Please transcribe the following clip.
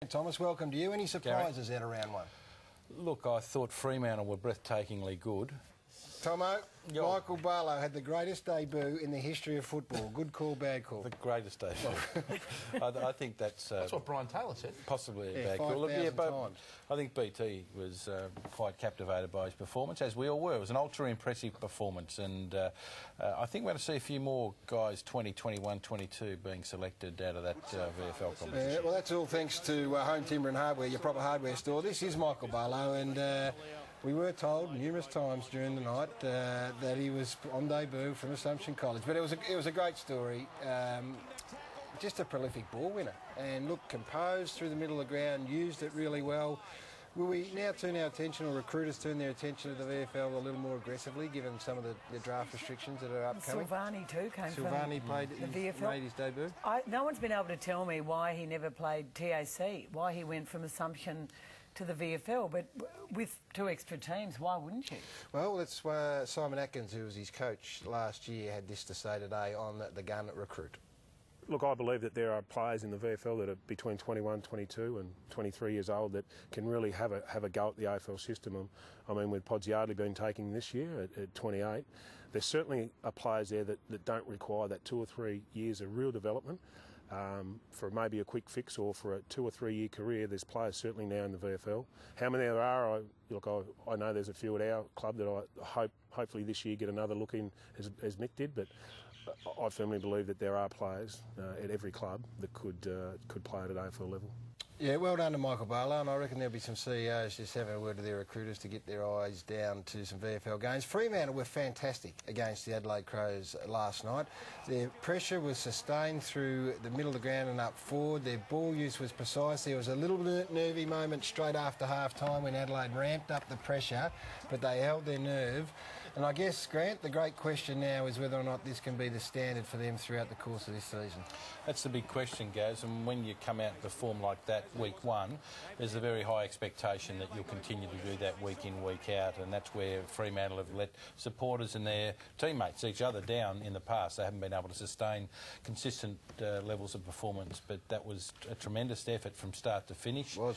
Thomas, welcome to you. Any surprises out of round one? Look, I thought Fremantle were breathtakingly good. Tomo, Michael Barlow had the greatest debut in the history of football. Good call, bad call. The greatest debut. I think that's what Brian Taylor said. Possibly a bad call. Times. I think BT was quite captivated by his performance, as we all were. It was an ultra-impressive performance, and I think we're going to see a few more guys, 20, 21, 22, being selected out of that VFL competition. Well, that's all thanks to Home Timber and Hardware, your proper hardware store. This is Michael Barlow, and we were told numerous times during the night that he was on debut from Assumption College. But it was a great story. Just a prolific ball winner. And look, composed through the middle of the ground, used it really well. Will we now turn our attention, or recruiters turn their attention to the VFL a little more aggressively, given some of the draft restrictions that are upcoming? Silvani too came from played the VFL. Made his debut. No one's been able to tell me why he never played TAC, why he went from Assumption to the VFL, but with two extra teams, why wouldn't you? Well, that's Simon Atkins, who was his coach last year, had this to say today on the gun at recruit. Look, I believe that there are players in the VFL that are between 21, 22 and 23 years old that can really have a go at the AFL system. I mean, with Pods Yardley being taken this year at 28, there certainly are players there that don't require that 2 or 3 years of real development. For maybe a quick fix or for a 2 or 3 year career, there's players certainly now in the VFL. How many there are, I know there's a few at our club that I hopefully this year get another look in as Mick did, but I firmly believe that there are players at every club that could play at an AFL level. Yeah, well done to Michael Barlow, and I reckon there'll be some CEOs just having a word to their recruiters to get their eyes down to some VFL games. Fremantle were fantastic against the Adelaide Crows last night. Their pressure was sustained through the middle of the ground and up forward. Their ball use was precise. There was a little nervy moment straight after half-time when Adelaide ramped up the pressure, but they held their nerve. And I guess, Grant, the great question now is whether or not this can be the standard for them throughout the course of this season. That's the big question, Gaz, and when you come out and perform like that week one, there's a very high expectation that you'll continue to do that week in, week out, and that's where Fremantle have let supporters and their teammates, each other, down in the past. They haven't been able to sustain consistent levels of performance, but that was a tremendous effort from start to finish. It was.